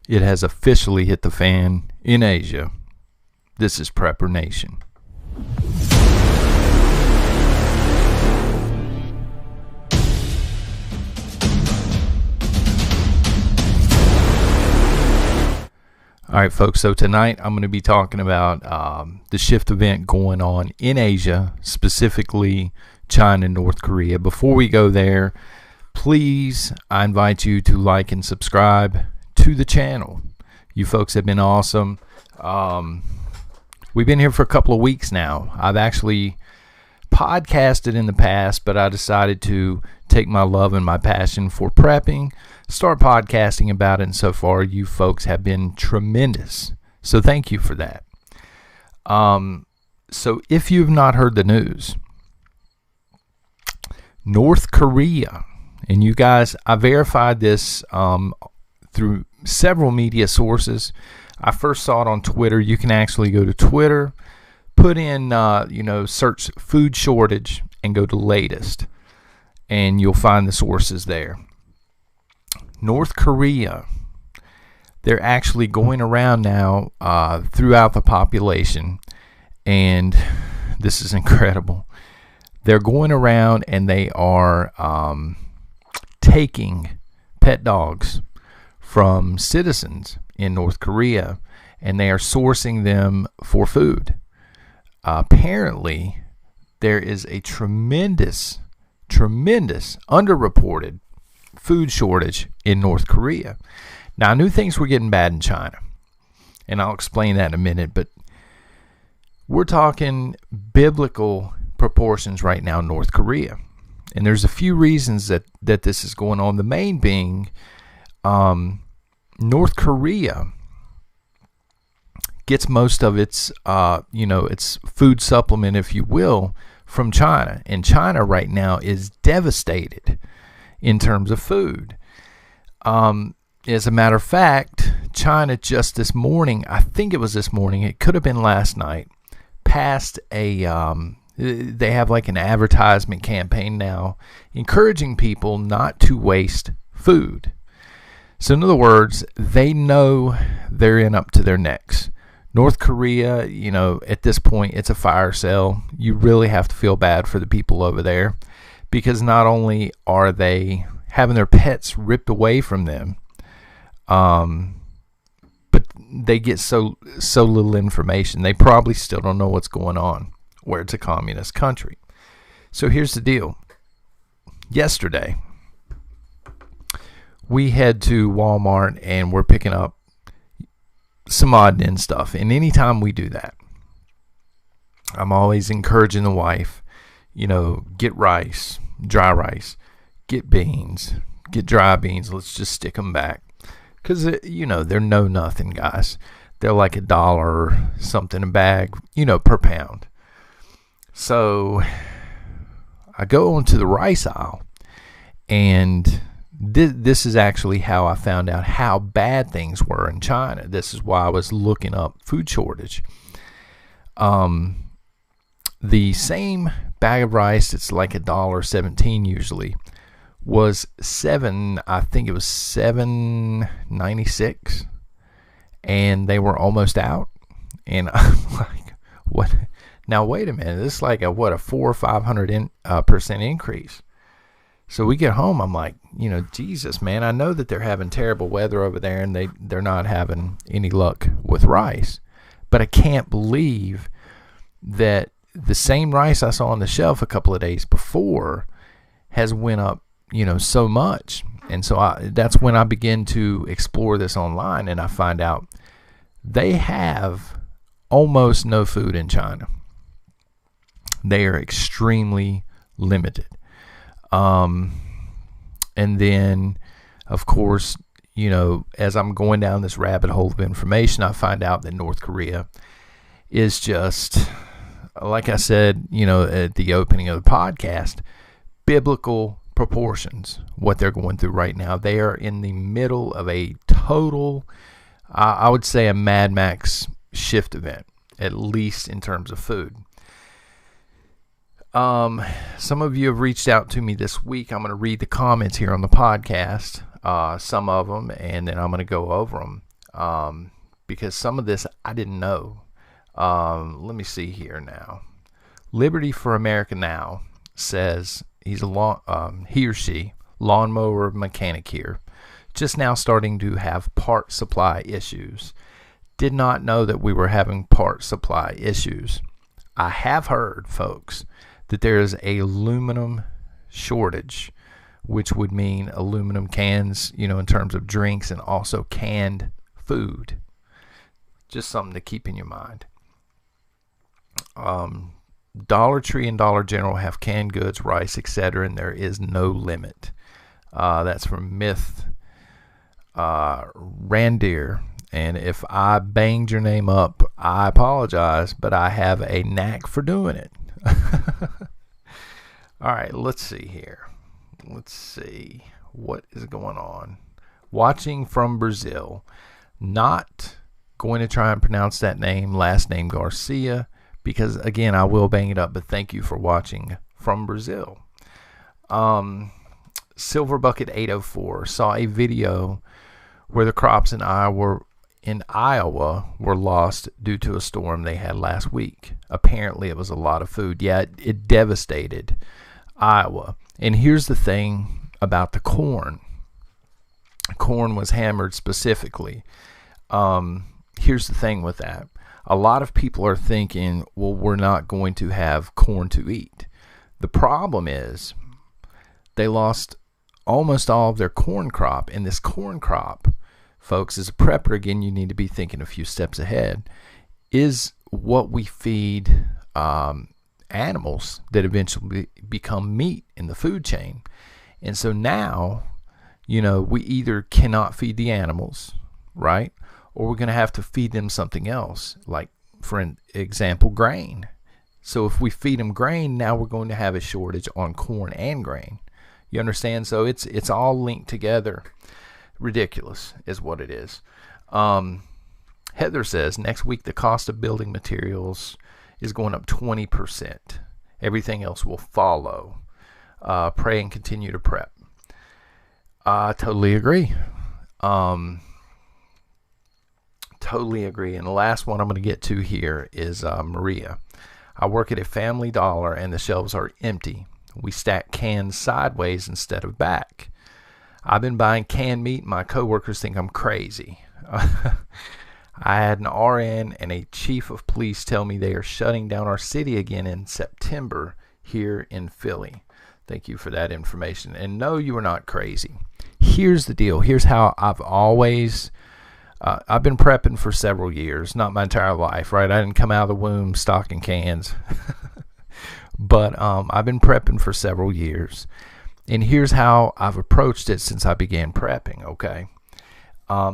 It has officially hit the fan in Asia. This is Prepper Nation. All right, folks, so tonight I'm going to be talking about the shift event going on in Asia, specifically China and North Korea. Before we go there, please, I invite you to like and subscribe to the channel. You folks have been awesome. We've been here for a couple of weeks now. I've actually podcasted in the past, but I decided to take my love and my passion for prepping, start podcasting about it, and so far you folks have been tremendous. So thank you for that. So if you've not heard the news, North Korea, and you guys, I verified this through several media sources. I first saw it on Twitter. You can actually go to Twitter, put in, search food shortage and go to latest, and you'll find the sources there. North Korea, they're actually going around now throughout the population, and this is incredible. They're going around and they are taking pet dogs from citizens in North Korea, and they are sourcing them for food. Apparently, there is a tremendous underreported food shortage in North Korea. Now, I knew things were getting bad in China, and I'll explain that in a minute, but we're talking biblical proportions right now in North Korea. And there's a few reasons that this is going on. The main being North Korea gets most of its its food supplement, if you will, from China. And China right now is devastated in terms of food. As a matter of fact, China just this morning, I think it was this morning, it could have been last night, passed they have like an advertisement campaign now encouraging people not to waste food. So in other words, they know they're in up to their necks. North Korea, at this point, it's a fire sale. You really have to feel bad for the people over there, because not only are they having their pets ripped away from them, but they get so little information. They probably still don't know what's going on, where it's a communist country. So here's the deal. Yesterday, we head to Walmart and we're picking up some odd end stuff. And anytime we do that, I'm always encouraging the wife, get rice, dry rice, get beans, get dry beans. Let's just stick them back. Because, they're no nothing, guys. They're like $1 or something a bag, per pound. So I go onto the rice aisle, and this is actually how I found out how bad things were in China. This is why I was looking up food shortage. The same bag of rice, it's like $1.17 usually, was $7.96, and they were almost out. And I'm like, what? Now wait a minute, this is like a 400 or 500% increase. So we get home, I'm like, Jesus, man, I know that they're having terrible weather over there, and they're not having any luck with rice, but I can't believe that the same rice I saw on the shelf a couple of days before has went up, so much. And so that's when I begin to explore this online, and I find out they have almost no food in China. They are extremely limited. And then, of course, as I'm going down this rabbit hole of information, I find out that North Korea is just, like I said, at the opening of the podcast, biblical proportions, what they're going through right now. They are in the middle of a total, I would say, a Mad Max shift event, at least in terms of food. Some of you have reached out to me this week. I'm going to read the comments here on the podcast, some of them, and then I'm going to go over them. because some of this I didn't know. Let me see here now. Liberty for America Now says he or she, lawnmower mechanic here, just now starting to have part supply issues. Did not know that we were having part supply issues. I have heard, folks, that there is a aluminum shortage, which would mean aluminum cans, in terms of drinks, and also canned food. Just something to keep in your mind. Dollar Tree and Dollar General have canned goods, rice, etc., and there is no limit. That's from Myth Randir. And if I banged your name up, I apologize, but I have a knack for doing it. All right, let's see here. Let's see what is going on. Watching from Brazil. Not going to try and pronounce that name, last name Garcia, because again, I will bang it up, but thank you for watching from Brazil. Silver Bucket 804 saw a video where the crops in Iowa were lost due to a storm they had last week. Apparently it was a lot of food. Yeah, it devastated Iowa. And here's the thing about the corn. Corn was hammered specifically. Here's the thing with that. A lot of people are thinking, well, we're not going to have corn to eat. The problem is they lost almost all of their corn crop. And this corn crop, folks, as a prepper, again, you need to be thinking a few steps ahead, is what we feed animals that eventually become meat in the food chain. And so now, we either cannot feed the animals, right? Or we're going to have to feed them something else, like, for an example, grain. So if we feed them grain, now we're going to have a shortage on corn and grain. You understand? So it's all linked together. Ridiculous is what it is. Heather says, next week the cost of building materials is going up 20%. Everything else will follow. Pray and continue to prep. I totally agree. Totally agree. And the last one I'm going to get to here is Maria. I work at a Family Dollar and the shelves are empty. We stack cans sideways instead of back. I've been buying canned meat and my coworkers think I'm crazy. I had an RN and a chief of police tell me they are shutting down our city again in September here in Philly. Thank you for that information. And no, you are not crazy. Here's the deal. Here's how I've always... I've been prepping for several years, not my entire life, right? I didn't come out of the womb stocking cans. But I've been prepping for several years. And here's how I've approached it since I began prepping, okay?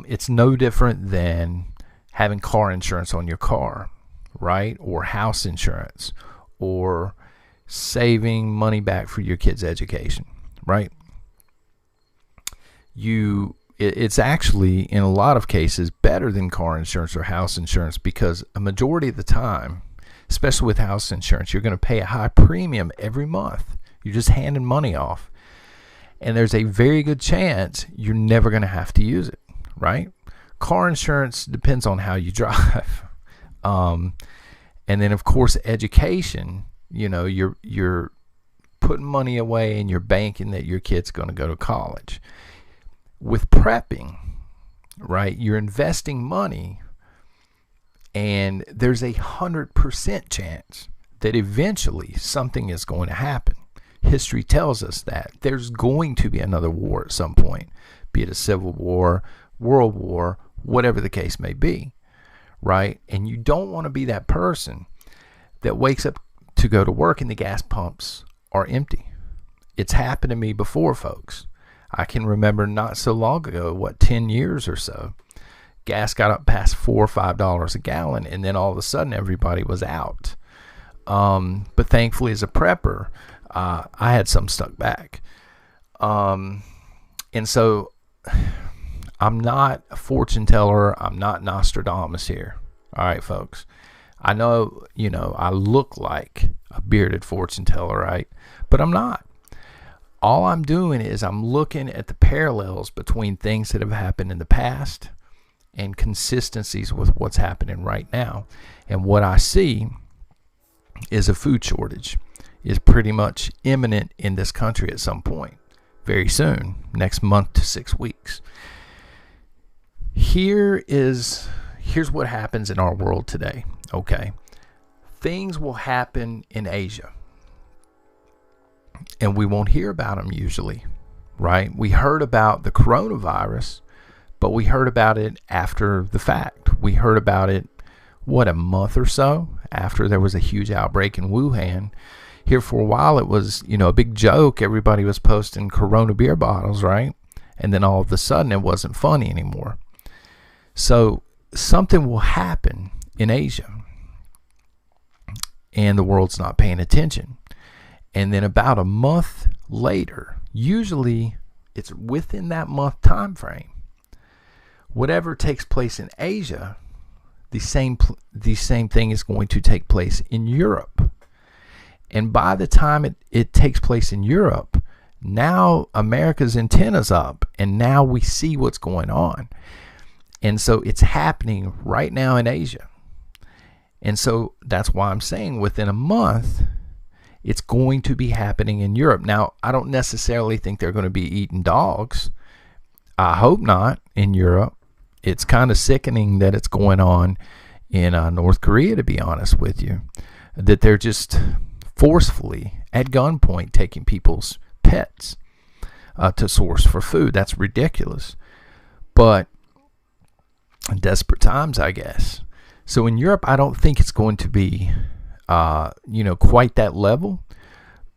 It's no different than having car insurance on your car, right? Or house insurance, or saving money back for your kids' education, right? It's actually, in a lot of cases, better than car insurance or house insurance, because a majority of the time, especially with house insurance, you're going to pay a high premium every month. You're just handing money off. And there's a very good chance you're never going to have to use it, right? Car insurance depends on how you drive. And then, of course, education, you're putting money away and you're banking that your kid's going to go to college. With prepping, right, you're investing money, and there's 100% chance that eventually something is going to happen. History tells us that there's going to be another war at some point, be it a civil war, world war, whatever the case may be, right? And you don't want to be that person that wakes up to go to work and the gas pumps are empty. It's happened to me before, folks. I can remember not so long ago, 10 years or so, gas got up past $4 or $5 a gallon, and then all of a sudden everybody was out. But thankfully, as a prepper, I had some stuck back. And so I'm not a fortune teller. I'm not Nostradamus here. All right, folks. I know, I look like a bearded fortune teller, right? But I'm not. All I'm doing is I'm looking at the parallels between things that have happened in the past and consistencies with what's happening right now. And what I see is a food shortage is pretty much imminent in this country at some point, very soon, next month to 6 weeks. Here's what happens in our world today. Okay, things will happen in Asia, and we won't hear about them usually, right? We heard about the coronavirus, but we heard about it after the fact. We heard about it, a month or so after there was a huge outbreak in Wuhan. Here for a while, it was, a big joke. Everybody was posting Corona beer bottles, right? And then all of a sudden, it wasn't funny anymore. So something will happen in Asia, and the world's not paying attention. And then about a month later, usually it's within that month time frame, whatever takes place in Asia, the same thing is going to take place in Europe. And by the time it takes place in Europe, now America's antenna's up, and now we see what's going on. And so it's happening right now in Asia. And so that's why I'm saying within a month, it's going to be happening in Europe. Now, I don't necessarily think they're going to be eating dogs. I hope not in Europe. It's kind of sickening that it's going on in North Korea, to be honest with you, that they're just forcefully at gunpoint taking people's pets to source for food. That's ridiculous. But desperate times, I guess. So in Europe, I don't think it's going to be, quite that level.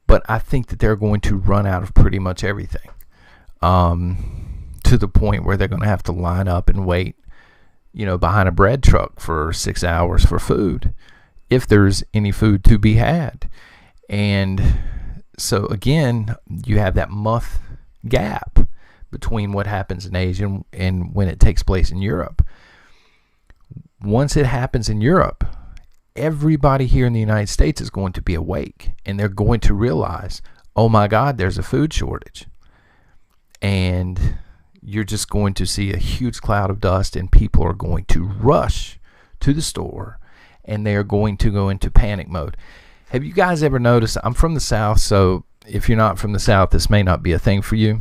But I think that they're going to run out of pretty much everything, to the point where they're going to have to line up and wait, behind a bread truck for 6 hours for food, if there's any food to be had. And so again, you have that month gap between what happens in Asia and when it takes place in Europe. Once it happens in Europe, everybody here in the United States is going to be awake, and they're going to realize, oh my God, there's a food shortage. And you're just going to see a huge cloud of dust, and people are going to rush to the store, and they are going to go into panic mode. Have you guys ever noticed? I'm from the South, so if you're not from the South, this may not be a thing for you.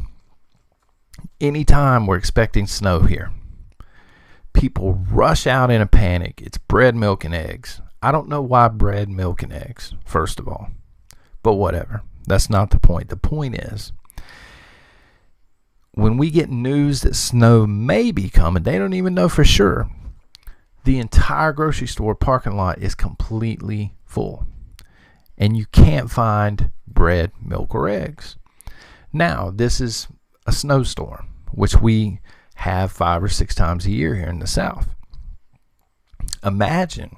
Anytime we're expecting snow here, people rush out in a panic. It's bread, milk, and eggs. I don't know why bread, milk, and eggs, first of all. But whatever. That's not the point. The point is, when we get news that snow may be coming, they don't even know for sure. The entire grocery store parking lot is completely full. And you can't find bread, milk, or eggs. Now, this is a snowstorm, which we have 5 or 6 times a year here in the South. Imagine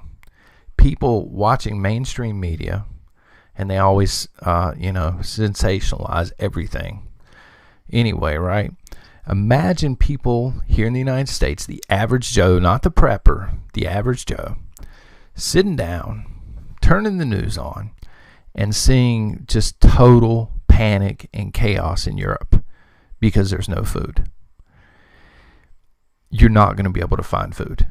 people watching mainstream media, and they always, sensationalize everything. Anyway, right? Imagine people here in the United States, the average Joe, not the prepper, the average Joe, sitting down, turning the news on, and seeing just total panic and chaos in Europe because there's no food. You're not going to be able to find food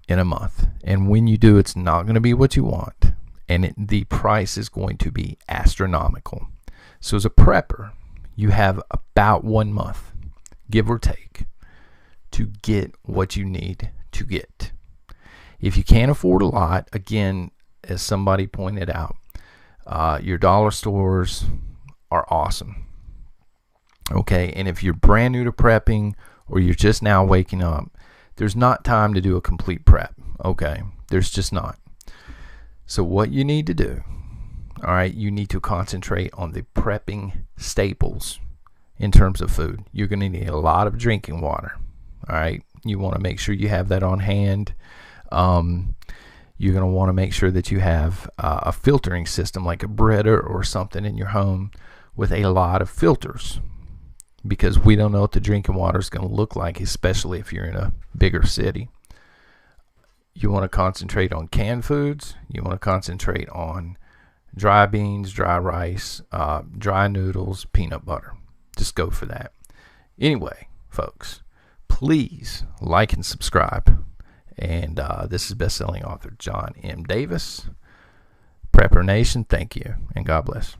in a month. And when you do, it's not going to be what you want. And the price is going to be astronomical. So as a prepper, you have about 1 month, give or take, to get what you need to get. If you can't afford a lot, again, as somebody pointed out, your dollar stores are awesome. Okay, and if you're brand new to prepping, or you're just now waking up, there's not time to do a complete prep. Okay, there's just not. So what you need to do, all right, you need to concentrate on the prepping staples in terms of food. You're going to need a lot of drinking water. All right, you want to make sure you have that on hand. You're going to want to make sure that you have a filtering system like a Brita or something in your home with a lot of filters, because we don't know what the drinking water is going to look like, especially if you're in a bigger city. You want to concentrate on canned foods. You want to concentrate on dry beans, dry rice, dry noodles, peanut butter. Just go for that. Anyway, folks, please like and subscribe. And this is best-selling author John M. Davis. Prepper Nation, thank you, and God bless.